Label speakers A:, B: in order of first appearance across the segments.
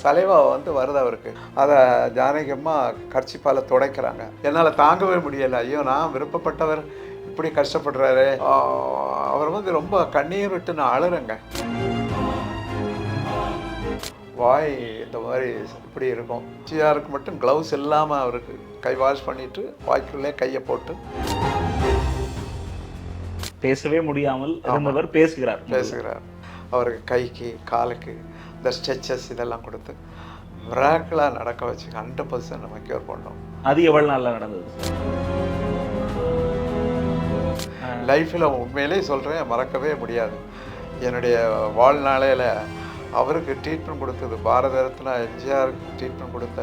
A: Saliva வந்து வருது அவருக்கு. அதை ஜானகி அம்மா கர்ச்சிப்பால் துடைக்கிறாங்க. என்னால் தாங்கவே முடியலை. ஐயோ, நான் விருப்பப்பட்டவர் இப்படி கஷ்டப்படுறாரு. அவர் வந்து ரொம்ப கண்ணீர் விட்டு நான் அழுறேங்க. வாய் இந்த மாதிரி இப்படி இருக்கும். சிஆருக்கு மட்டும் க்ளவுஸ் இல்லாமல் அவருக்கு கை வாஷ் பண்ணிவிட்டு வாய்க்குள்ளே கையை போட்டு
B: பேசவே முடியாமல் இருந்தவர் பேசுகிறார்.
A: அவருக்கு கைக்கு காலுக்கு இந்த ஸ்ட்ரெச்சஸ் இதெல்லாம் கொடுத்து மிராக்கிளாக நடக்க வச்சு 100% நம்ம க்யூர் பண்ணோம்.
B: அது எவ்வளோ நாளில் நடந்தது?
A: லைஃப்பில் உண்மையிலே சொல்கிறேன், மறக்கவே முடியாது. என்னுடைய வாழ்நாளையில் அவருக்கு ட்ரீட்மெண்ட் கொடுத்தது, பாரத ரத்னா எம்ஜிஆருக்கு ட்ரீட்மெண்ட் கொடுத்த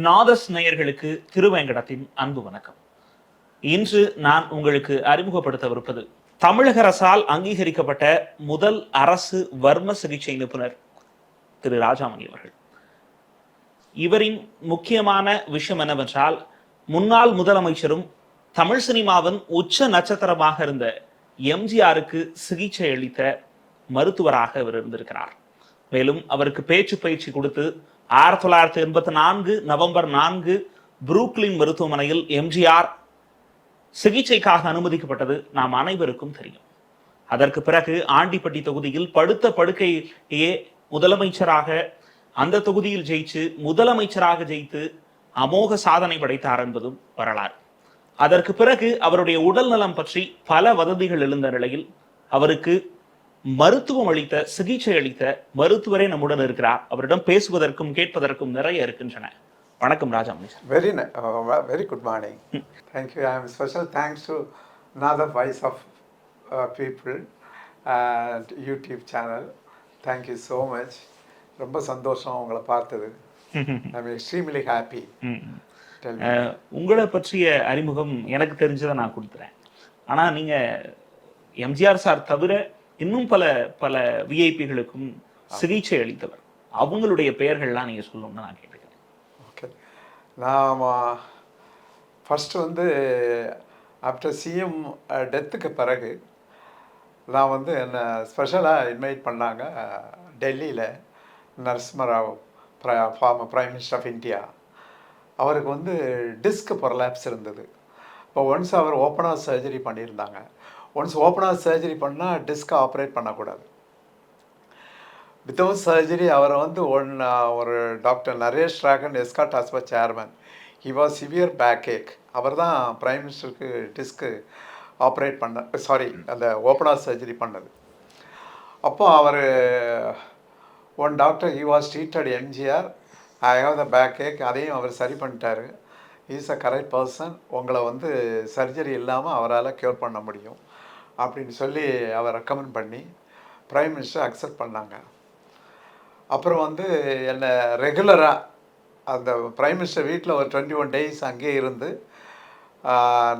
B: நாதஸ் நேயர்களுக்கு திருவேங்கடத்தின் அன்பு வணக்கம். இன்று நான் உங்களுக்கு அறிமுகப்படுத்தவிருப்பது தமிழக அரசால் அங்கீகரிக்கப்பட்ட முதல் அரசு வர்ம சிகிச்சை நிபுணர் திரு ராஜாமணி அவர்கள். இவரின் முக்கியமான விஷயம் என்னவென்றால், முன்னாள் முதலமைச்சரும் தமிழ் சினிமாவின் உச்ச நட்சத்திரமாக இருந்த எம்ஜிஆருக்கு சிகிச்சை அளித்த மருத்துவராக இவர் இருந்திருக்கிறார். மேலும் அவருக்கு பேச்சு பயிற்சி கொடுத்து 1984 நவம்பர் 4 புரூக்லின் மருத்துவமனையில் எம்ஜிஆர் சிகிச்சைக்காக அனுமதிக்கப்பட்டது நாம் அனைவருக்கும் தெரியும். அதற்கு பிறகு ஆண்டிப்பட்டி தொகுதியில் படுத்த படுக்கையே முதலமைச்சராக அந்த தொகுதியில் ஜெயிச்சு முதலமைச்சராக ஜெயித்து அமோக சாதனை படைத்தார் என்பதும் வரலாறு. அதற்கு பிறகு அவருடைய உடல் நலம் பற்றி பல வதந்திகள் எழுந்த நிலையில் அவருக்கு மருத்துவம் அளித்த சிகிச்சை அளித்த மருத்துவரே நம்முடன் இருக்கிறார். அவரிடம் பேசுவதற்கும் கேட்பதற்கும் நிறைய இருக்கின்றன. வணக்கம் Rajamani sir.
A: Very good morning. Thank you. I am special thanks to Nathar voice of people and YouTube channel. Thank you so much. ரொம்ப சந்தோஷம் உங்களை பார்த்தது. I am extremely happy.
B: உங்களை பற்றிய அறிமுகம் எனக்கு தெரிஞ்சதை நான் கொடுத்துறேன். ஆனால் நீங்கள் எம்ஜிஆர் சார் தவிர இன்னும் பல பல விஐபிகளுக்கும் சிகிச்சை அளித்தவர். அவங்களுடைய பெயர்கள்லாம் நீங்கள் சொல்லணும்னு நான் கேட்டுக்கிறேன்.
A: ஓகே. நான் ஃபஸ்ட்டு வந்து ஆஃப்டர் சிஎம் டெத்துக்கு பிறகு நான் வந்து என்னை ஸ்பெஷலாக இன்வைட் பண்ணாங்க டெல்லியில். Narasimha Rao former prime minister of India, அவருக்கு வந்து டிஸ்க் ப்ரொலாப்ஸ் இருந்தது. இப்போ ஒன்ஸ் அவர் ஓப்பனாக சர்ஜரி பண்ணியிருந்தாங்க. ஒன்ஸ் ஓப்பனாக சர்ஜரி பண்ணால் டிஸ்க் ஆப்ரேட் பண்ணக்கூடாது. வித்தவுட் சர்ஜரி அவரை வந்து ஒரு டாக்டர் நரேஷ் ராகன் Escorts hospital chairman, he was severe backache. அவர் தான் பிரைம் மினிஸ்டருக்கு டிஸ்க்கு ஆப்ரேட் அந்த ஓப்பனாக சர்ஜரி பண்ணது. அப்போ அவர் one doctor he was treated MGR, I have the backache, அதையும் அவர் சரி பண்ணிட்டார். இஸ் அ கரெக்ட் பர்சன், உங்களை வந்து சர்ஜரி இல்லாமல் அவரால் க்யூர் பண்ண முடியும் அப்படின்னு சொல்லி அவர் ரெக்கமெண்ட் பண்ணி பிரைம் மினிஸ்டர் அக்செப்ட் பண்ணாங்க. அப்புறம் வந்து என்னை ரெகுலராக அந்த பிரைம் மினிஸ்டர் வீட்டில் ஒரு 21 days அங்கேயே இருந்து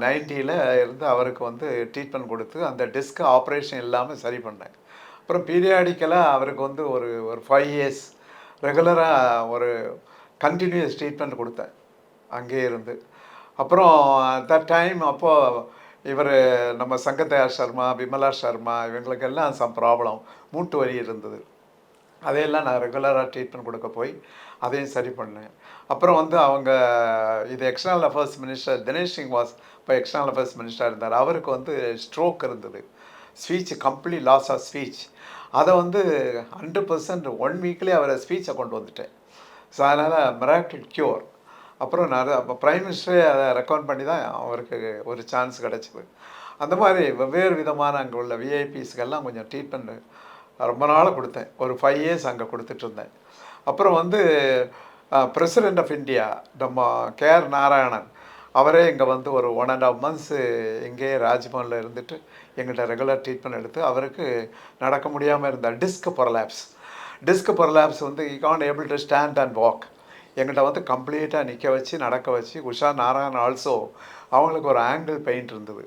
A: 90 இருந்து அவருக்கு வந்து ட்ரீட்மெண்ட் கொடுத்து அந்த டிஸ்க் ஆப்ரேஷன் இல்லாமல் சரி பண்ணேன். அப்புறம் பீரியாடிக்கலாக அவருக்கு வந்து ஒரு 5 years ரெகுலராக ஒரு கண்டினியூஸ் ட்ரீட்மெண்ட் கொடுத்தேன் அங்கேயே இருந்து. அப்புறம் தட் டைம் அப்போது இவர் நம்ம சங்கத்தயார் சர்மா, விமலா சர்மா இவங்களுக்கெல்லாம் சம் ப்ராப்ளம், மூட்டு வலி இருந்தது. அதையெல்லாம் நான் ரெகுலராக ட்ரீட்மெண்ட் கொடுக்க போய் அதையும் சரி பண்ணேன். அப்புறம் வந்து அவங்க இது external affairs minister Dinesh Singh was இப்போ எக்ஸ்டர்னல் அஃபேர்ஸ் மினிஸ்டராக இருந்தார். அவருக்கு வந்து ஸ்ட்ரோக் இருந்தது, speech complete loss of speech. அதை வந்து 100% 1 weekலேயே அவரை ஸ்பீச்சை கொண்டு வந்துட்டேன். ஸோ அதனால் மிராக்கிள் க்யூர். அப்புறம் அப்போ பிரைம் மினிஸ்டரே அதை ரெக்கமெண்ட் பண்ணி தான் அவருக்கு ஒரு சான்ஸ் கிடச்சிது. அந்த மாதிரி வெவ்வேறு விதமான அங்கே உள்ள விஐபிஸ்க்கெல்லாம் கொஞ்சம் ட்ரீட்மெண்ட் ரொம்ப நாள் கொடுத்தேன். ஒரு 5 years அங்கே கொடுத்துட்ருந்தேன். அப்புறம் வந்து பிரசிடெண்ட் ஆஃப் இந்தியா நம்ம கேஆர் நாராயணன் அவரே இங்கே வந்து ஒரு 1.5 months இங்கேயே ராஜ்பவனில் இருந்துட்டு எங்கள்கிட்ட ரெகுலர் ட்ரீட்மெண்ட் எடுத்து அவருக்கு நடக்க முடியாமல் இருந்தால் டிஸ்க் ப்ரொலாப்ஸ் வந்து he can't able to stand and walk. எங்கள்கிட்ட வந்து கம்ப்ளீட்டாக நிற்க வச்சு நடக்க வச்சு. உஷா நாராயணன் ஆல்சோ அவங்களுக்கு ஒரு ஆங்கிள் பெயின் இருந்தது,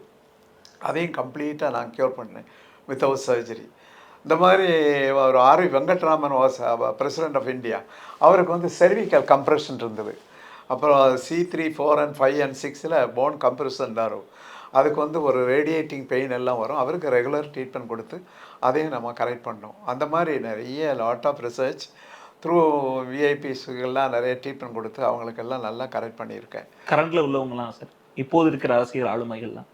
A: அதையும் கம்ப்ளீட்டாக நான் க்யூர் பண்ணேன் வித்தவுட் சர்ஜரி. இந்த மாதிரி ஒரு R V Venkataraman was president of India, அவருக்கு வந்து செர்விக்கல் கம்ப்ரெஷன் இருந்தது. அப்புறம் C3, 4 and 5 and 6ல் phone compression தான் இருக்கும். அதுக்கு வந்து ஒரு ரேடியேட்டிங் பெயின் எல்லாம் வரும். அவருக்கு ரெகுலர் ட்ரீட்மெண்ட் கொடுத்து அதையும் நம்ம கரெக்ட் பண்ணோம். அந்த மாதிரி நிறைய லாட் ஆஃப் ரிசர்ச் த்ரூ விஐபிஸ்கெல்லாம் நிறைய ட்ரீட்மெண்ட் கொடுத்து அவங்களுக்கெல்லாம் நல்லா கரெக்ட் பண்ணியிருக்கேன்.
B: கரண்ட்ல உள்ளவங்கலாம் சார், இப்போது இருக்கிற அரசியல் ஆளுமைகள்லாம்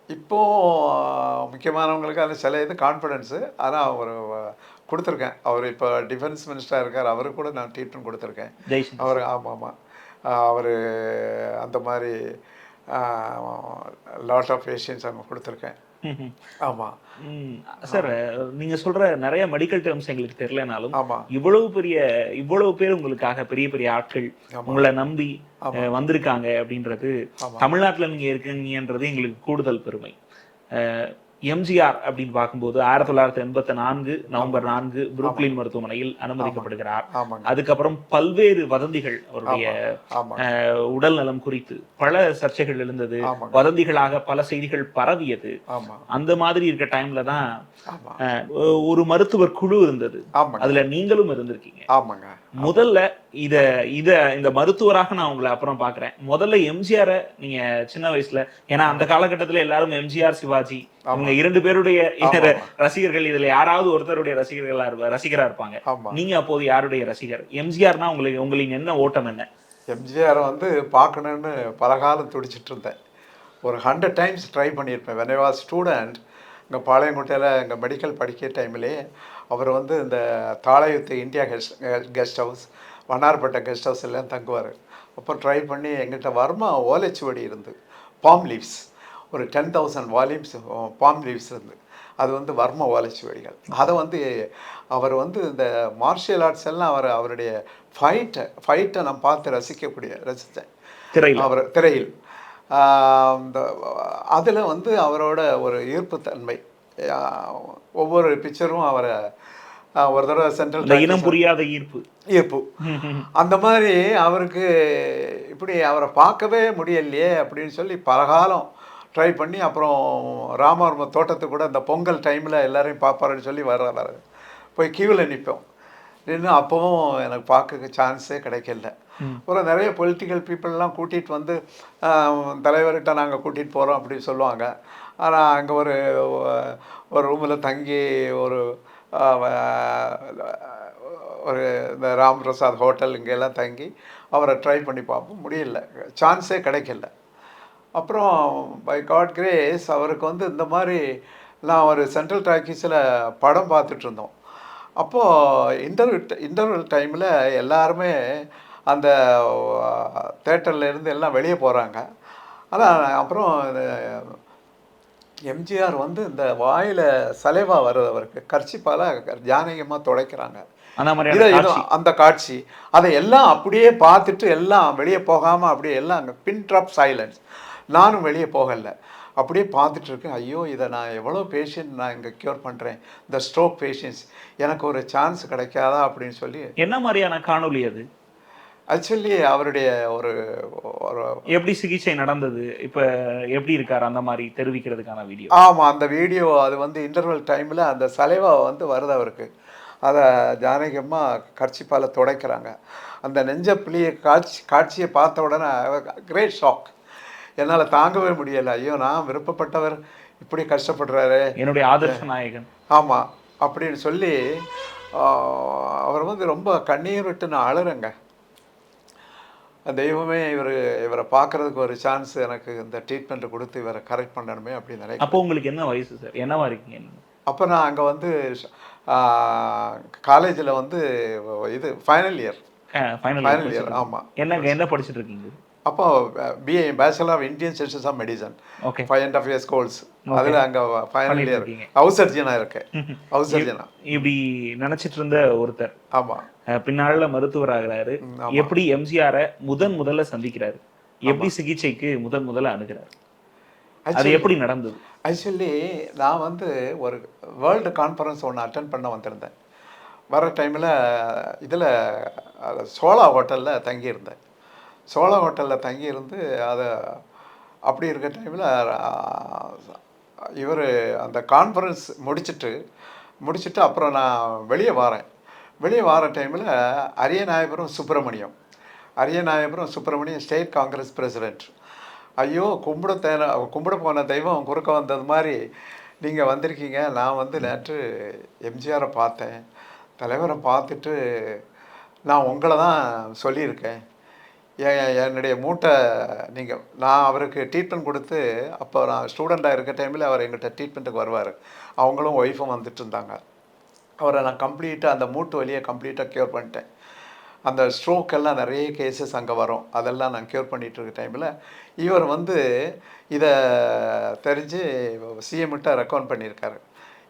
A: இப்போது முக்கியமானவங்களுக்கு அது சில இது கான்ஃபிடென்ஸு. ஆனால் ஒரு கொடுத்துருக்கேன். அவர் இப்போ டிஃபென்ஸ் மினிஸ்டராக இருக்கார். அவருக்கு கூட நான் ட்ரீட்மெண்ட் கொடுத்துருக்கேன்.
B: ஜெய்சங்கர்
A: அவர் ஆமாம் அவர் அந்த மாதிரி லாட் ஆஃப் பேஷன்ஸ் அங்கே கொடுத்துருக்கேன். ஆமாம்
B: சார், நீங்க சொல்ற நிறைய மெடிக்கல் டேர்ம்ஸ் எங்களுக்கு தெரியலனாலும்
A: ஆமாம்
B: இவ்வளவு பேர் உங்களுக்காக பெரிய பெரிய ஆட்கள் உங்களை நம்பி வந்திருக்காங்க அப்படின்றது, தமிழ்நாட்டுல நீங்க இருக்கீங்கன்றது எங்களுக்கு கூடுதல் பெருமை. எம்ஜிஆர் அப்படின்னு பார்க்கும்போது 1984 நவம்பர் 4 புரூக்ளின் மருத்துவமனையில் அனுமதிக்கப்படுகிறார். அதுக்கப்புறம் பல்வேறு வதந்திகள் அவருடைய உடல் நலம் குறித்து பல சர்ச்சைகள் எழுந்தது, வதந்திகளாக பல செய்திகள் பரவியது. அந்த மாதிரி இருக்க டைம்ல தான் ஒரு மருத்துவர் குழு இருந்தது, அதுல நீங்களும் இருந்திருக்கீங்க. முதல்ல இந்த மருத்துவராக நான் உங்களை அப்புறம் பாக்குறேன். முதல்ல எம்ஜிஆரை நீங்க சின்ன வயசுல, ஏன்னா அந்த காலகட்டத்துல எல்லாரும் எம்ஜிஆர் சிவாஜி இவங்க 2 பேருடைய ரசிகர்கள், இதுல யாராவது ஒருத்தருடைய ரசிகரா இருப்பாங்க. நீங்க அப்போது யாருடைய ரசிகர்? எம்ஜிஆர்னா உங்களின் என்ன ஓட்டம் என்ன?
A: எம்ஜிஆரை வந்து பார்க்கணுன்னு பல காலம் துடிச்சிட்டு இருந்தேன். ஒரு 100 times ட்ரை பண்ணியிருப்பேன். when I was student, இங்கே பாளையங்கோட்டையில் இங்கே மெடிக்கல் படிக்கிற டைம்லேயே அவர் வந்து இந்த தாளையுத்து India guest house, Vannarpettai guest house எல்லாம் தங்குவார். அப்போ ட்ரை பண்ணி எங்கிட்ட வர்மா ஓலைச்சுவடி இருந்து பாம் லீவ்ஸ் ஒரு 10,000 வால்யூம்ஸ் பாம் லீவ்ஸ் இருந்து, அது வந்து வர்ம ஓலைச்சுவடிகள். அதை வந்து அவர் வந்து இந்த மார்ஷியல் ஆர்ட்ஸ் எல்லாம் அவருடைய ஃபைட்டை நான் பார்த்து ரசித்தேன் அவர் திரையில். இந்த அதில் வந்து அவரோட ஒரு ஈர்ப்புத்தன்மை, ஒவ்வொரு பிக்சரும் அவரை ஒரு தடவை சென்ட்ரல்
B: இனம் புரியாத ஈர்ப்பு
A: அந்த மாதிரி அவருக்கு இப்படி அவரை பார்க்கவே முடியலையே அப்படின்னு சொல்லி பலகாலம் ட்ரை பண்ணி, அப்புறம் ராமவர்ம தோட்டத்துக்கு கூட அந்த பொங்கல் டைமில் எல்லாரையும் பார்ப்பாருன்னு சொல்லி வர்றாரு. போய் கியூவில் நிற்போம். நின்று அப்போவும் எனக்கு பார்க்க சான்ஸே கிடைக்கல. அப்புறம் நிறைய பொலிட்டிக்கல் பீப்புளெலாம் கூட்டிகிட்டு வந்து தலைவர்கிட்ட நாங்கள் கூட்டிகிட்டு போகிறோம் அப்படின்னு சொல்லுவாங்க. ஆனால் அங்கே ஒரு ரூமில் தங்கி ஒரு இந்த ராம் பிரசாத் ஹோட்டல் இங்கெல்லாம் தங்கி அவரை ட்ரை பண்ணி பார்ப்போம், முடியல, சான்ஸே கிடைக்கல. அப்புறம் பை காட் கிரேஸ் அவருக்கு வந்து இந்த மாதிரி நான் ஒரு சென்ட்ரல் டாக்கீஸில் படம் பார்த்துட்ருந்தோம். அப்போது இன்டர்வல் டைமில் எல்லாருமே அந்த தேட்டர்லேருந்து எல்லாம் வெளியே போகிறாங்க. ஆனால் அப்புறம் எம்ஜிஆர் வந்து இந்த வாயில் சலைவா வருது அவருக்கு, கர்ச்சிப்பால் ஜானகமாக துடைக்கிறாங்க. அந்த காட்சி அதை எல்லாம் அப்படியே பார்த்துட்டு எல்லாம் வெளியே போகாமல் அப்படியே எல்லாம் அங்கே பின் ட்ராப் சைலன்ஸ். நானும் வெளியே போகலை, அப்படியே பார்த்துட்டு இருக்கேன். ஐயோ, இதை நான் எவ்வளோ பேஷண்ட் நான் இங்கே க்யூர் பண்ணுறேன், இந்த ஸ்ட்ரோக் பேஷண்ட்ஸ், எனக்கு ஒரு சான்ஸ் கிடைக்காதா அப்படின்னு சொல்லி.
B: என்ன மாதிரியான காணொலி அது?
A: ஆக்சுவலி அவருடைய ஒரு
B: எப்படி சிகிச்சை நடந்தது, இப்போ எப்படி இருக்கார் அந்த மாதிரி தெரிவிக்கிறதுக்கான வீடியோ.
A: ஆமாம், அந்த வீடியோ அது வந்து இன்டர்வல் டைமில் அந்த சலைவா வந்து வருது அவருக்கு, அதை ஜானகியம்மா கர்ச்சிப்பால் துடைக்கிறாங்க. அந்த நெஞ்ச புளிய காட்சியை பார்த்த உடனே கிரேட் ஷாக், என்னால் தாங்கவே முடியலை. ஐயோ, நான் விருப்பப்பட்டவர் இப்படி கஷ்டப்படுறாரு,
B: என்னுடைய ஆதர்ஷ நாயகன்.
A: ஆமாம் அப்படின்னு சொல்லி அவர் வந்து ரொம்ப கண்ணீர் விட்டு நான் அழுறேங்க. தெய்வமே இவரை பார்க்கறதுக்கு ஒரு சான்ஸ் எனக்கு இந்த ட்ரீட்மெண்ட் கொடுத்து இவரை கரெக்ட் பண்ணணுமே அப்படின்னு நினைக்கிறேன்.
B: அப்போ உங்களுக்கு என்ன வயசு சார், என்னவா இருக்கீங்க?
A: அப்போ நான் அங்கே வந்து காலேஜில் வந்து இது ஃபைனல் இயர். ஆமாம்.
B: என்ன படிச்சுட்டு இருக்கீங்க?
A: அப்போ BA bachelor of Indian systems of medicine, 5.5 years course. அதில் அங்கே ஃபைனல் இயர் ஹவுஸ் சர்ஜனாக இருக்கேன். ஹவுஸ் சர்ஜனா
B: இப்படி நினச்சிட்டு இருந்த ஒருத்தர்
A: ஆமாம்
B: பின்னால மருத்துவர் ஆகிறாரு. எப்படி எம்ஜிஆரை முதல்ல சந்திக்கிறாரு, எப்படி சிகிச்சைக்கு முதல்ல அணுகிறாரு, அது எப்படி நடந்தது?
A: ஆக்சுவலி நான் வந்து ஒரு வேர்ல்டு கான்ஃபரன்ஸ் ஒன்று அட்டென்ட் பண்ண வந்திருந்தேன். வர டைமில் இதில் சோழா ஹோட்டலில் தங்கியிருந்தேன். சோழா ஹோட்டலில் தங்கியிருந்து அதை அப்படி இருக்க டைமில் இவர் அந்த கான்ஃபரன்ஸ் முடிச்சுட்டு அப்புறம் நான் வெளியே வார டைமில் அரியநாயபுரம் சுப்பிரமணியம் அரியநாயபுரம் சுப்பிரமணியம் ஸ்டேட் காங்கிரஸ் பிரசிடெண்ட். ஐயோ, கும்பிட போன தெய்வம் குறுக்க வந்தது மாதிரி நீங்கள் வந்திருக்கீங்க. நான் வந்து நேற்று எம்ஜிஆரை பார்த்தேன், தலைவரை பார்த்துட்டு நான் உங்களை தான் சொல்லியிருக்கேன். என்னுடைய மூட்டை நான் அவருக்கு ட்ரீட்மெண்ட் கொடுத்து, அப்போ நான் ஸ்டூடெண்ட்டாக இருக்க டைமில் அவர் எங்கிட்ட ட்ரீட்மெண்ட்டுக்கு வருவார். அவங்களும் ஒய்ஃபும் வந்துட்டு இருந்தாங்க. அவரை நான் கம்ப்ளீட்டாக அந்த மூட்டு வலியை கம்ப்ளீட்டாக க்யூர் பண்ணிட்டேன். அந்த ஸ்ட்ரோக் எல்லாம் நிறைய கேசஸ் அங்கே வரும், அதெல்லாம் நான் க்யூர் பண்ணிகிட்டு இருக்க டைமில் இவர் வந்து இதை தெரிஞ்சு சிஎம்கிட்ட ரெக்கமெண்ட் பண்ணியிருக்காரு.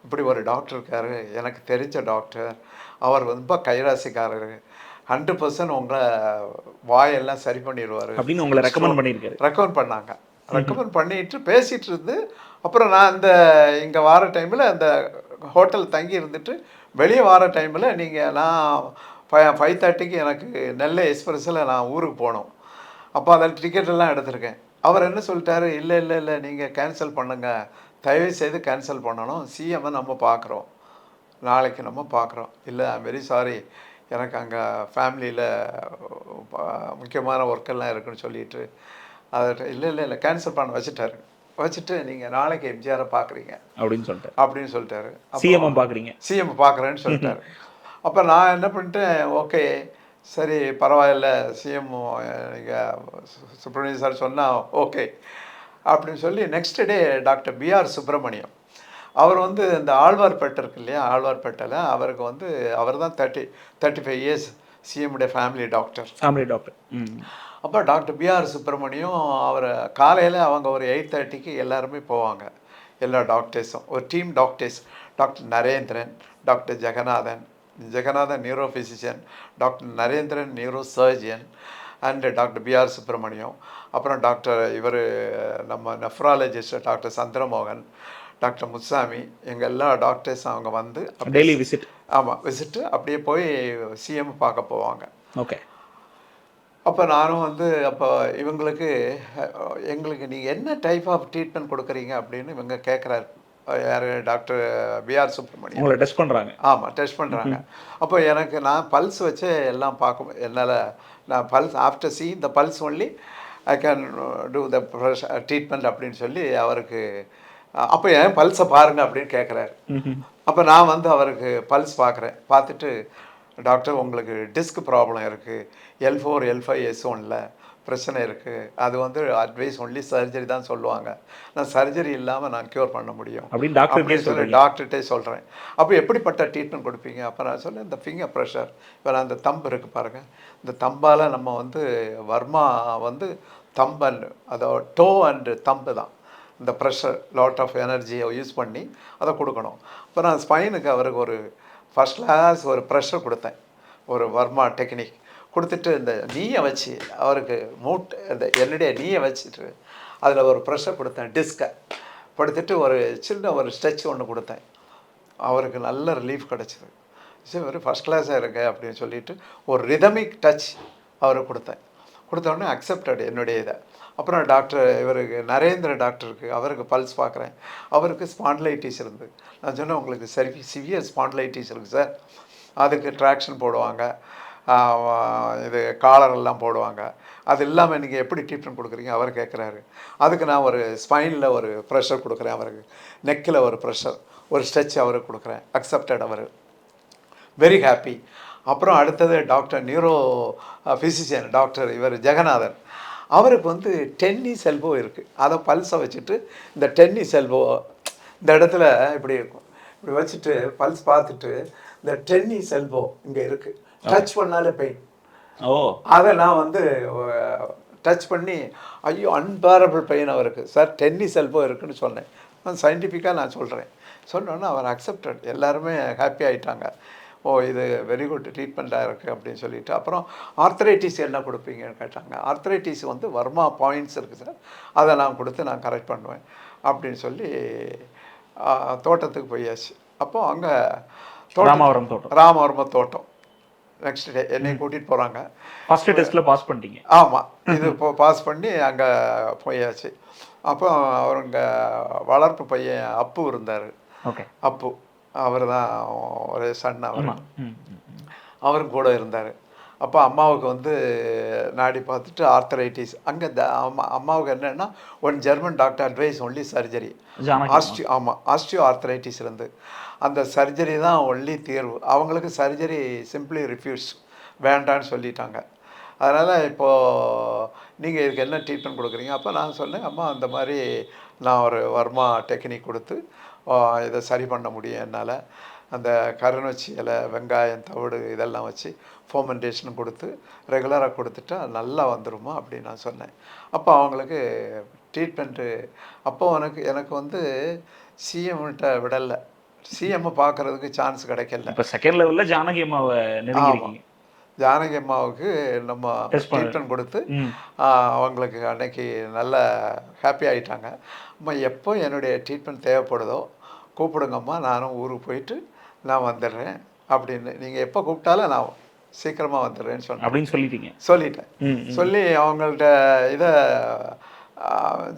A: இப்படி ஒரு டாக்டர் இருக்கார், எனக்கு தெரிஞ்ச டாக்டர், அவர் ரொம்ப கைராசிக்காரர், 100% உங்களை வாயெல்லாம் சரி பண்ணிடுவார்
B: அப்படின்னு உங்களை ரெக்கமெண்ட் பண்ணியிருக்காரு.
A: ரெக்கமெண்ட் பண்ணாங்க. ரெக்கமெண்ட் பண்ணிட்டு பேசிகிட்டு இருந்து, அப்புறம் நான் இந்த இங்கே வர டைமில் அந்த ஹோட்டல் தங்கி இருந்துட்டு வெளியே வர டைமில் நான் 5:30க்கு எனக்கு நெல்லை எக்ஸ்பிரஸில் நான் ஊருக்கு போகணும். அப்போ அதில் டிக்கெட்டெல்லாம் எடுத்திருக்கேன். அவர் என்ன சொல்லிட்டாரு, இல்லை இல்லை இல்லை, நீங்கள் கேன்சல் பண்ணுங்கள், தயவு செய்து கேன்சல் பண்ணணும், சிஎம்மை நம்ம பார்க்குறோம், நாளைக்கு நம்ம பார்க்குறோம். இல்லை, ஐம் வெரி சாரி, எனக்கு அங்கே ஃபேமிலியில் முக்கியமான ஒர்க்கெல்லாம் இருக்குன்னு சொல்லிட்டு அதை இல்லை இல்லை இல்லை கேன்சல் பண்ண வச்சுட்டு நீங்கள் நாளைக்கு எம்ஜிஆரை பார்க்குறீங்க அப்படின்னு சொல்லிட்டாரு.
B: சிஎம்
A: பார்க்குறேன்னு சொல்லிட்டாரு. அப்போ நான் என்ன பண்ணிட்டேன், ஓகே சரி பரவாயில்ல, சிஎம் நீங்கள் சுப்பிரமணியம் சார் சொன்னால் ஓகே அப்படின்னு சொல்லி next day doctor PR Subramaniam, அவர் வந்து இந்த ஆழ்வார்பேட்டை இருக்கு இல்லையா, ஆழ்வார்பேட்டையில் அவருக்கு வந்து அவர் தான் 35 இயர்ஸ் சிஎம்முடைய ஃபேமிலி டாக்டர். அப்போ டாக்டர் பிஆர் சுப்பிரமணியம் அவர் காலையில் அவங்க ஒரு 8:30க்கு எல்லாருமே போவாங்க, எல்லா டாக்டர்ஸும் ஒரு team doctors. Doctor Narendran, doctor Jeganathan neuro physician, doctor Narendran neuro surgeon and doctor PR Subramaniam, அப்புறம் டாக்டர் நம்ம nephrologist doctor Chandramohan, doctor Muthusamy, எங்கள் எல்லா டாக்டர்ஸும் அவங்க வந்து
B: டெய்லி விசிட்.
A: ஆமாம், விசிட்டு அப்படியே போய் சிஎம் பார்க்க போவாங்க.
B: ஓகே.
A: அப்போ நானும் வந்து அப்போ எங்களுக்கு நீங்கள் என்ன டைப் ஆஃப் ட்ரீட்மெண்ட் கொடுக்குறீங்க அப்படின்னு இவங்க கேட்குறாரு. யார், டாக்டர் பிஆர் சுப்பிரமணியம்
B: உங்களை டெஸ்ட் பண்ணுறாங்க.
A: ஆமாம், டெஸ்ட் பண்ணுறாங்க. அப்போ நான் பல்ஸ் வச்சு எல்லாம் பார்க்கும், என்னால் நான் பல்ஸ் ஆஃப்டர் சி இந்த pulse only I can do the treatment அப்படின்னு சொல்லி அவருக்கு, அப்போ என் பல்ஸை பாருங்கள் அப்படின்னு கேட்குறாரு. அப்போ நான் வந்து அவருக்கு பல்ஸ் பார்த்துட்டு, டாக்டர் உங்களுக்கு டிஸ்க் ப்ராப்ளம் இருக்குது, L4 L5 S1ல பிரச்சனை இருக்குது, அது வந்து அட்வைஸ் ஒன்லி சர்ஜரி தான் சொல்லுவாங்க, நான் சர்ஜரி இல்லாமல் நான் க்யூர் பண்ண முடியும் அப்படின்னு சொல்லி டாக்டர்கிட்டே சொல்கிறேன். அப்போ எப்படிப்பட்ட ட்ரீட்மெண்ட் கொடுப்பீங்க? அப்போ நான் சொன்னேன், இந்த ஃபிங்கர் ப்ரெஷர், இப்போ நான் அந்த தம்பு இருக்குது பாருங்கள், இந்த தம்பால் நம்ம வந்து வர்மா வந்து தம்பு அண்ட் அதோட டோ அண்டு தம்பு தான் இந்த ப்ரெஷர், லாட் ஆஃப் எனர்ஜியை யூஸ் பண்ணி அதை கொடுக்கணும். அப்போ நான் ஸ்பைனுக்கு அவருக்கு ஒரு ஃபர்ஸ்ட் கிளாஸ் ஒரு ப்ரெஷர் கொடுத்தேன், ஒரு வர்மா டெக்னிக் கொடுத்துட்டு இந்த நீயை வச்சு அவருக்கு என்னுடைய நீயை வச்சுட்டு அதில் ஒரு ப்ரெஷர் கொடுத்தேன், டிஸ்கை படுத்துட்டு ஒரு சின்ன ஒரு ஸ்ட்ரெச் ஒன்று கொடுத்தேன். அவருக்கு நல்ல ரிலீஃப் கிடச்சிது. சரி, ஒரு ஃபஸ்ட் கிளாஸாக இருக்கு அப்படின்னு சொல்லிட்டு ஒரு ரிதமிக் டச் அவருக்கு கொடுத்தோடனே அக்செப்டட் என்னுடைய இதை. அப்புறம் இவருக்கு நரேந்திர டாக்டருக்கு அவருக்கு பல்ஸ் பார்க்குறேன், அவருக்கு ஸ்பாண்ட்லைட்டிஸ் இருந்து. நான் சொன்னேன், உங்களுக்கு சிவியர் ஸ்பாண்ட்லைட்டிஸ் இருக்குது சார், அதுக்கு ட்ராக்ஷன் போடுவாங்க, இது காலரெல்லாம் போடுவாங்க, அது இல்லாமல் நீங்கள் எப்படி ட்ரீட்மெண்ட் கொடுக்குறீங்க அவர் கேட்குறாரு. அதுக்கு நான் ஒரு ஸ்பைனில் ஒரு ப்ரெஷர் கொடுக்குறேன், அவருக்கு நெக்கில் ஒரு ப்ரெஷர், ஒரு ஸ்ட்ரெச் அவருக்கு கொடுக்குறேன், அக்செப்டட், அவர் வெரி ஹாப்பி. அப்புறம் அடுத்தது doctor neuro physician doctor Jeganathan, அவருக்கு வந்து டென்னிஸ் எல்போ இருக்குது, அதை பல்ஸை வச்சுட்டு இந்த டென்னிஸ் எல்போ இந்த இடத்துல இப்படி இருக்கும், இப்படி வச்சுட்டு பல்ஸ் பார்த்துட்டு இந்த டென்னிஸ் எல்போ இங்கே இருக்குது, டச் பண்ணாலே பெயின். அதை நான் வந்து டச் பண்ணி, ஐயோ அன்பேரபிள் பெயின் அவருக்கு சார், டென்னிஸ் எல்போ இருக்குன்னு சொன்னேன். நான் சயின்டிஃபிக்காக நான் சொன்னோன்னே அவர் அக்செப்டட், எல்லாருமே ஹாப்பி ஆகிட்டாங்க. ஓ, இது வெரி குட் ட்ரீட்மெண்ட்டாக இருக்குது அப்படின்னு சொல்லிட்டு. அப்புறம் ஆர்த்தரைட்டிஸ் என்ன கொடுப்பீங்கன்னு கேட்டாங்க. ஆர்த்தரைட்டிஸ் வந்து வர்மா பாயிண்ட்ஸ் இருக்குது சார், அதை நான் கொடுத்து நான் கரெக்ட் பண்ணுவேன் அப்படின்னு சொல்லி தோட்டத்துக்கு போயாச்சு. அப்போது அங்கே ராமவரம் தோட்டம் நெக்ஸ்ட் டே என்னை கூட்டிகிட்டு போகிறாங்க.
B: ஃபஸ்ட்டு டெஸ்ட்டில் பாஸ் பண்ணிட்டீங்க?
A: ஆமாம், இது பாஸ் பண்ணி அங்கே போயாச்சு. அப்போ அவருங்க வளர்ப்பு பையன் அப்பு இருந்தார்.
B: ஓகே.
A: அப்பு அவர் தான் ஒரு சன், அவரும் கூட இருந்தார். அப்போ அம்மாவுக்கு வந்து நாடி பார்த்துட்டு ஆர்த்தரைட்டிஸ் அங்கே அம்மாவுக்கு என்னென்னா one German doctor advice only surgery.
B: Janaki அம்மா.
A: ஆஸ்டியோ ஆர்த்தரைட்டிஸ் இருந்து அந்த சர்ஜரி தான் ஒன்லி தீர்வு. அவங்களுக்கு சர்ஜரி சிம்பிளி ரிஃப்யூஸ், வேண்டான்னு சொல்லிட்டாங்க. அதனால் இப்போது நீங்கள் இதுக்கு என்ன ட்ரீட்மெண்ட் கொடுக்குறீங்க? அப்போ நான் சொன்னேன், அம்மா அந்த மாதிரி நான் ஒரு வர்மா டெக்னிக் கொடுத்து இதை சரி பண்ண முடியும் என்னால். அந்த கருநொச்சி இலை, வெங்காயம், தவிடு இதெல்லாம் வச்சு ஃபோமெண்டேஷன் கொடுத்து ரெகுலராக கொடுத்துட்டா நல்லா வந்துடுமா அப்படின்னு நான் சொன்னேன். அப்போ அவங்களுக்கு ட்ரீட்மெண்ட்டு அப்போ எனக்கு வந்து சிஎம்கிட்ட விடலை, சிஎம்மை பார்க்குறதுக்கு சான்ஸ் கிடைக்கல.
B: இப்போ செகண்ட் லெவலில் ஜானகி அம்மாவை நெருங்கிருக்கீங்க.
A: ஜானகி அம்மாவுக்கு நம்ம ட்ரீட்மெண்ட் கொடுத்து அவங்களுக்கு அன்னைக்கு நல்ல ஹாப்பி ஆகிட்டாங்க. அம்மா எப்போ என்னுடைய ட்ரீட்மெண்ட் தேவைப்படுதோ கூப்பிடுங்கம்மா, நானும் ஊருக்கு போயிட்டு நான் வந்துடுறேன் அப்படின்னு. நீங்கள் எப்போ கூப்பிட்டாலும் நான் சீக்கிரமாக வந்துடுறேன்னு சொன்னேன்
B: அப்படின்னு
A: சொல்லிட்டேன். சொல்லி அவங்கள்ட்ட இதை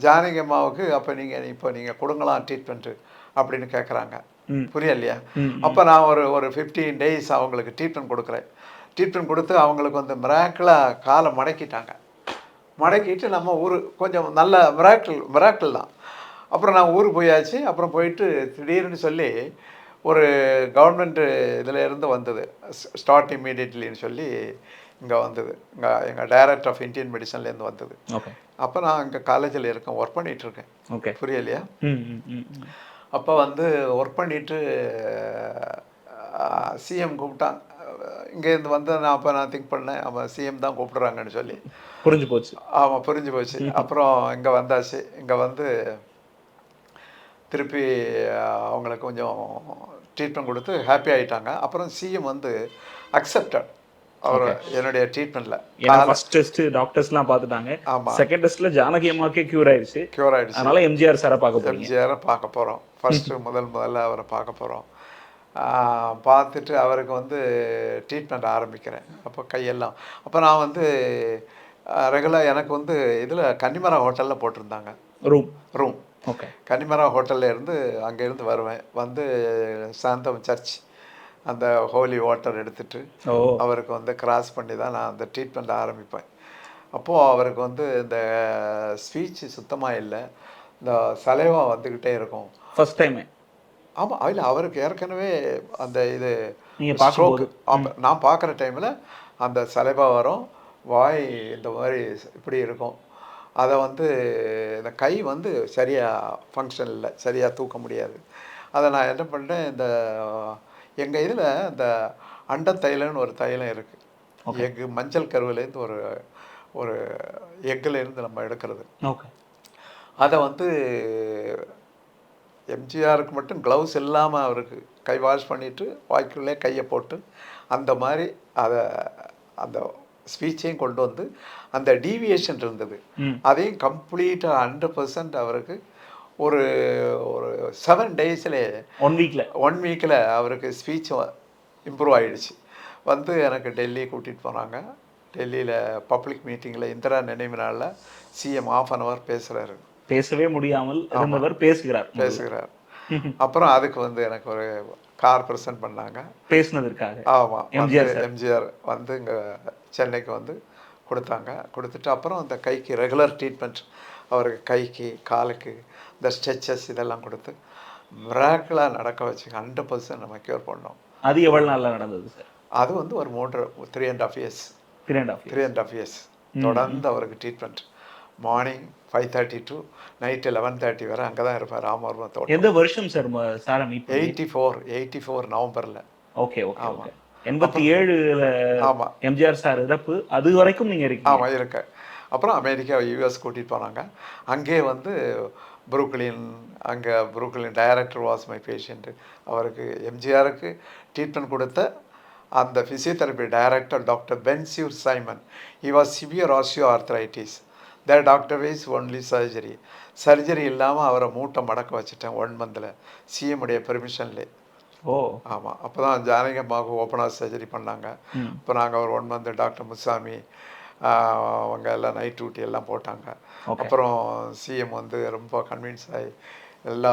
A: ஜானகி அம்மாவுக்கு அப்போ நீங்கள் கொடுங்களாம் ட்ரீட்மெண்ட்டு அப்படின்னு கேட்குறாங்க. புரியலையா? அப்போ நான் ஒரு 15 days அவங்களுக்கு ட்ரீட்மெண்ட் கொடுக்குறேன். ட்ரீட்மெண்ட் கொடுத்து அவங்களுக்கு வந்து மிராக்கிளாக காலை மடக்கிட்டு நம்ம ஊர் கொஞ்சம் நல்ல மிராக்கிள் தான். அப்புறம் நான் ஊருக்கு போயாச்சு. அப்புறம் போயிட்டு திடீர்னு சொல்லி ஒரு கவர்மெண்ட்டு இதில் இருந்து வந்தது, ஸ்டார்ட் இம்மீடியட்லின்னு சொல்லி இங்கே வந்தது. எங்கள் டைரக்டர் ஆஃப் இந்தியன் மெடிசன்லேருந்து வந்தது. அப்போ நான் இங்கே காலேஜில் இருக்கேன், ஒர்க் பண்ணிகிட்ருக்கேன். புரியலையா? அப்போ வந்து ஒர்க் பண்ணிவிட்டு சிஎம் கூப்பிட்டான். இங்கேருந்து வந்து நான் திங்க் பண்ணேன், அவன் சிஎம் தான் கூப்பிடுறாங்கன்னு சொல்லி.
B: புரிஞ்சு போச்சு.
A: ஆமாம், புரிஞ்சு போச்சு. அப்புறம் இங்கே வந்தாச்சு. இங்கே வந்து திருப்பி அவங்களுக்கு கொஞ்சம் ட்ரீட்மெண்ட் கொடுத்து ஹாப்பி ஆகிட்டாங்க. அப்புறம் சிஎம் வந்து அக்செப்டட் அவர் என்னுடைய ட்ரீட்மெண்ட்டில்.
B: ஃபர்ஸ்ட் டெஸ்ட் டாக்டர்ஸ்லாம் பார்த்துட்டாங்க.
A: ஆமாம்,
B: செகண்ட் டெஸ்ட்டில் ஜானகி அம்மாவுக்கே க்யூர் ஆயிடுச்சு. அதனால எம்ஜிஆர் சாரை பார்க்க
A: போகிறோம். ஃபஸ்ட்டு முதல்ல அவரை பார்க்க போகிறோம். பார்த்துட்டு அவருக்கு வந்து ட்ரீட்மெண்ட் ஆரம்பிக்கிறேன். அப்போ கையெல்லாம் அப்போ நான் வந்து ரெகுலராக எனக்கு வந்து இதில் கன்னிமரா ஹோட்டலில் போட்டிருந்தாங்க ரூம். கன்னிமரா ஹோட்டலில் இருந்து அங்கேருந்து வருவேன். வந்து சாந்தம் சர்ச் அந்த ஹோலி வாட்டர் எடுத்துகிட்டு அவருக்கு வந்து கிராஸ் பண்ணி தான் நான் அந்த ட்ரீட்மெண்ட் ஆரம்பிப்பேன். அப்போது அவருக்கு வந்து இந்த ஸ்பீச் சுத்தமாக இல்லை, இந்த சலைவா வந்துக்கிட்டே இருக்கும்
B: ஃபர்ஸ்ட் டைமே.
A: ஆமாம், அதில் அவருக்கு ஏற்கனவே அந்த இது ஸ்ட்ரோக்கு. நான் பார்க்குற டைமில் அந்த சலைவா வரும், வாய் இந்த மாதிரி இப்படி இருக்கும். அதை வந்து இந்த கை வந்து சரியாக ஃபங்க்ஷன் இல்லை, சரியாக தூக்க முடியாது. அதை நான் என்ன பண்ணேன், இந்த எங்கள் இதில் இந்த அண்ட தைலம்னு ஒரு தைலம் இருக்குது. எக்கு மஞ்சள் கருவிலேருந்து ஒரு எக்குலேருந்து நம்ம எடுக்கிறது. அதை வந்து எம்ஜிஆருக்கு மட்டும் க்ளவுஸ் இல்லாமல் அவருக்கு கை வாஷ் பண்ணிவிட்டு வாய்க்குள்ளே கையை போட்டு அந்த மாதிரி அந்த ஸ்பீச்சையும் கொண்டு வந்து அந்த டீவியேஷன் இருந்தது, அதையும் கம்ப்ளீட்டாக 100% அவருக்கு ஒரு 7 daysலே 1 வீக்கில் அவருக்கு ஸ்பீச் இம்ப்ரூவ் ஆகிடுச்சு. வந்து எனக்கு டெல்லி கூட்டிகிட்டு போனாங்க. டெல்லியில் பப்ளிக் மீட்டிங்கில் இந்திரா நினைவு நாளில் சிஎம் 1/2 hour பேசுகிறாரு.
B: பேசவே முடியாமல் இருந்தவர் பேசுகிறார்.
A: அப்புறம் அதுக்கு வந்து எனக்கு ஒரு கார் ப்ரெசென்ட் பண்ணாங்க
B: பேசுனதற்காக.
A: ஆமாம், எம்ஜிஆர் வந்து இங்கே சென்னைக்கு வந்து கொடுத்துட்டு அப்புறம் அந்த கைக்கு ரெகுலர் ட்ரீட்மெண்ட், அவருக்கு கைக்கு காலுக்கு இந்த ஸ்ட்ரெச்சஸ் இதெல்லாம் கொடுத்து மிராக்கிளாக நடக்க வச்சு 100% நம்ம க்யூர் பண்ணோம்.
B: அது எவ்வளோ நாளில் நடந்தது சார்?
A: அது வந்து ஒரு 3.5 years. 3.5 years தொடர்ந்து அவருக்கு ட்ரீட்மெண்ட். மார்னிங் 5:30 to நைட் 11:30 வரை அங்கே தான் இருப்பார் ராமவர்மத்தோட.
B: எந்த வருஷம் சார்?
A: 84 நவம்பரில்.
B: ஆமாம், 87 ஆமாம் எம்ஜிஆர் சார் இறப்பு. அது வரைக்கும் நீங்கள் இருக்கீங்க?
A: ஆமாம், இருக்கேன். அப்புறம் அமெரிக்கா யூஎஸ் கூட்டிகிட்டு போனாங்க. அங்கே வந்து Brooklyn director was my patient. அவருக்கு எம்ஜிஆருக்கு ட்ரீட்மெண்ட் கொடுத்த அந்த ஃபிசியோதெரப்பி டைரக்டர் டாக்டர் பென்சியூர் Simon, he was severe osteoarthritis. There doctor wise only surgery இல்லாமல் அவரை மூட்டை மடக்க வச்சுட்டேன் 1 monthல சிஎம்முடைய பெர்மிஷன்லே. ஆமாம், அப்போ தான் ஜானகி அம்மாவுக்கு ஓப்பனாக சர்ஜரி பண்ணாங்க. இப்போ நாங்கள் ஒரு 1 month டாக்டர் முசாமி அவங்க எல்லாம் நைட் டியூட்டி எல்லாம் போட்டாங்க. அப்புறம் சிஎம் வந்து ரொம்ப கன்வின்ஸ் ஆகி எல்லா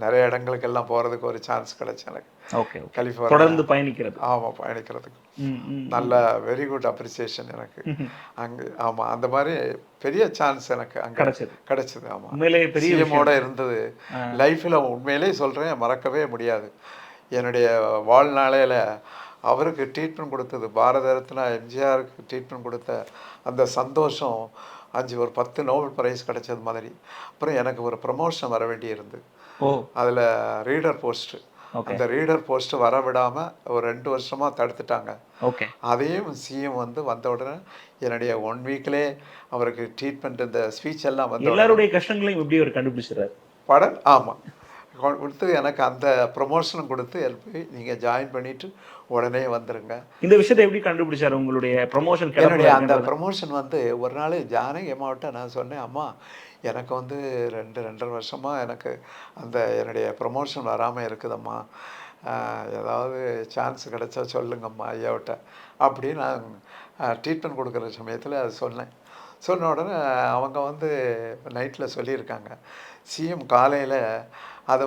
A: நிறைய இடங்களுக்கெல்லாம் போகிறதுக்கு ஒரு சான்ஸ் கிடைச்சு எனக்கு.
B: ஓகே.
A: கலிஃபோர்னியா
B: தொடர்ந்து பயணிக்கிறது.
A: ஆமாம், பயணிக்கிறதுக்கு நல்ல வெரி குட் அப்ரிசியேஷன் எனக்கு அங்கே. ஆமாம், அந்த மாதிரி பெரிய சான்ஸ் எனக்கு அங்கே கிடைச்சது. ஆமாம்,
B: உண்மையிலேயே பெரிய
A: சிஎம்மோட இருந்தது லைஃப்பில் உண்மையிலே சொல்கிறேன், மறக்கவே முடியாது. என்னுடைய வாழ்நாளையில் அவருக்கு ட்ரீட்மெண்ட் கொடுத்தது, பாரத ரத்னா எம்ஜிஆருக்கு ட்ரீட்மெண்ட் கொடுத்த அந்த சந்தோஷம் 10 நோபல் பிரைஸ் கிடைச்சது மாதிரி. அப்புறம் எனக்கு ஒரு ப்ரமோஷன் வர வேண்டி இருந்து, அதில் ரீடர் போஸ்ட்டு, அந்த ரீடர் போஸ்ட்டு வர விடாமல் ஒரு 2 வருஷமாக தடுத்துட்டாங்க. அதையும் சிஎம் வந்த உடனே என்னுடைய 1 வீக்லேயே அவருக்கு ட்ரீட்மெண்ட், இந்த ஸ்பீச் எல்லாம் வந்து
B: எல்லாருடைய கஷ்டங்களையும் எப்படி அவர் கண்டுபிடிச்சிடறாரு
A: படம். ஆமாம், கொடுத்து எனக்கு அந்த ப்ரொமோஷனும் கொடுத்து போய் நீங்கள் ஜாயின் பண்ணிவிட்டு உடனே வந்துடுங்க.
B: இந்த விஷயத்தை எப்படி கண்டுபிடிச்சார் உங்களுடைய ப்ரொமோஷன்?
A: என்னுடைய அந்த ப்ரொமோஷன் ஒரு நாள் ஜானகி அம்மாவிட்ட நான் சொன்னேன், அம்மா எனக்கு 2.5 வருஷமாக எனக்கு அந்த என்னுடைய ப்ரொமோஷன் வராமல் இருக்குதம்மா, ஏதாவது சான்ஸ் கிடைச்சா சொல்லுங்கம்மா ஐயாவிட்ட அப்படின்னு நான் ட்ரீட்மெண்ட் கொடுக்குற சமயத்தில் அது சொன்னேன். சொன்ன உடனே அவங்க நைட்டில் சொல்லியிருக்காங்க, சிஎம் காலையில் அதை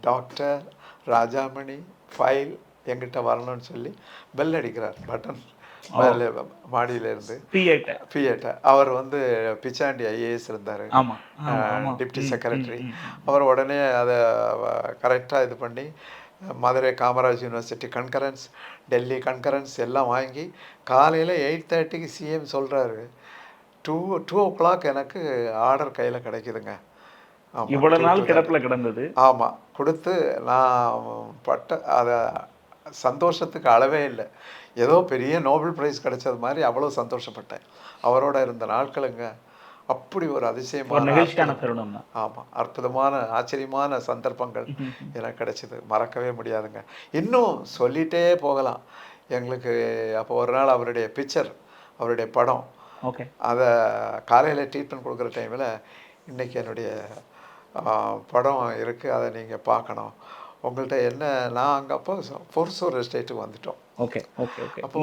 A: டாக்டர் ராஜாமணி ஃபைல் எங்கிட்ட வரணும்னு சொல்லி பெல் அடிக்கிறார், பட்டன் மாடியிலேருந்து. பிஏட்ட அவர் பிச்சாண்டி ஐஏஎஸ் இருந்தார், டிப்டி செக்ரட்டரி. அவர் உடனே அதை கரெக்டாக இது பண்ணி Madurai Kamaraj university concurrence, Delhi concurrence எல்லாம் வாங்கி காலையில் 8:30க்கு சிஎம் சொல்கிறாரு, 2 o'clock எனக்கு ஆர்டர் கையில் கிடைக்குதுங்க.
B: இவ்வளவு நாள் கிடப்பில் கிடந்தது.
A: ஆமாம், கொடுத்து நான் பட்ட அதை சந்தோஷத்துக்கு அளவே இல்லை. ஏதோ பெரிய நோபல் பிரைஸ் கிடைச்சது மாதிரி அவ்வளோ சந்தோஷப்பட்டேன். அவரோட இருந்த நாட்களுங்க அப்படி ஒரு அதிசயமான
B: தருணம்.
A: ஆமாம், அற்புதமான ஆச்சரியமான சந்தர்ப்பங்கள் எனக்கு கிடைச்சிது, மறக்கவே முடியாதுங்க. இன்னும் சொல்லிகிட்டே போகலாம். எங்களுக்கு அப்போ ஒரு நாள் அவருடைய பிக்சர், அவருடைய படம், அதை காலையில் ட்ரீட்மெண்ட் கொடுக்குற டைமில், இன்றைக்கி என்னுடைய படம் இருக்குது, அதை நீங்கள் பார்க்கணும், உங்கள்கிட்ட என்ன, நான் அங்கே அப்போ ஃபோர்ஸூர் எஸ்டேட்டுக்கு வந்துட்டோம். அப்போ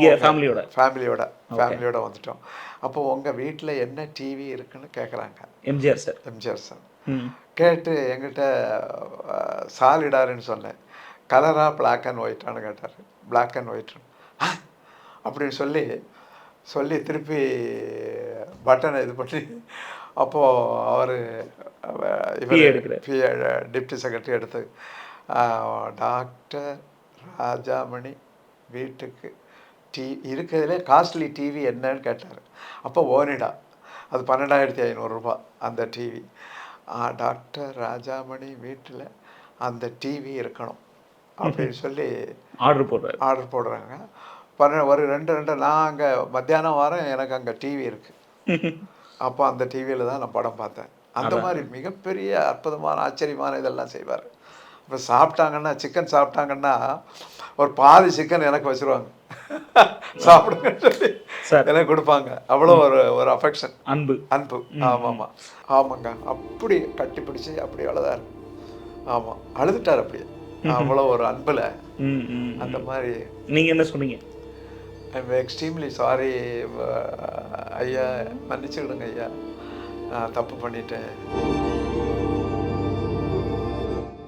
A: ஃபேமிலியோட வந்துட்டோம். அப்போ உங்கள் வீட்டில் என்ன டிவி இருக்குன்னு கேட்குறாங்க எம்ஜிஆர் சார். கேட்டு எங்கிட்ட சாலிடாருன்னு சொன்னேன். கலரா பிளாக் அண்ட் ஒயிட்டானு கேட்டார். பிளாக் அண்ட் ஒயிட் அப்படின்னு சொல்லி திருப்பி பட்டனை இது பண்ணி, அப்போது அவர் டிப்டி செக்ரட்டரி எடுத்து, டாக்டர் ராஜாமணி வீட்டுக்கு இருக்கிறதுலே காஸ்ட்லி டிவி என்னன்னு கேட்டார். அப்போ ஓனிடா, அது 12,500 ரூபா அந்த டிவி. டாக்டர் ராஜாமணி வீட்டில் அந்த டிவி இருக்கணும் அப்படின்னு சொல்லி ஆர்டர் போடுறாங்க. ஒரு 2 நான் அங்கே மத்தியானம் வரேன், எனக்கு அங்கே டிவி இருக்குது. அப்போ அந்த டிவியில் தான் நான் படம் பார்த்தேன். அந்த மாதிரி மிகப்பெரிய அற்புதமான ஆச்சரியமான இதெல்லாம் செய்வார். இப்போ சாப்பிட்டாங்கன்னா, சிக்கன் சாப்பிட்டாங்கன்னா ஒரு பாதி சிக்கன் எனக்கு வச்சுருவாங்க, சாப்பிடுங்க சொல்லி எனக்கு கொடுப்பாங்க. அவ்வளோ ஒரு அஃபெக்ஷன், அன்பு. ஆமாங்க, அப்படி கட்டி பிடிச்சி அப்படி அழுதார். ஆமாம், அழுதுட்டார் அப்படியே, அவ்வளோ ஒரு அன்பில். அந்த மாதிரி.
B: நீங்கள் என்ன சொன்னீங்க?
A: ஐம் எக்ஸ்ட்ரீம்லி சாரி ஐயா, மன்னிச்சுக்கிடுங்க ஐயா, நான் தப்பு பண்ணிட்டேன்.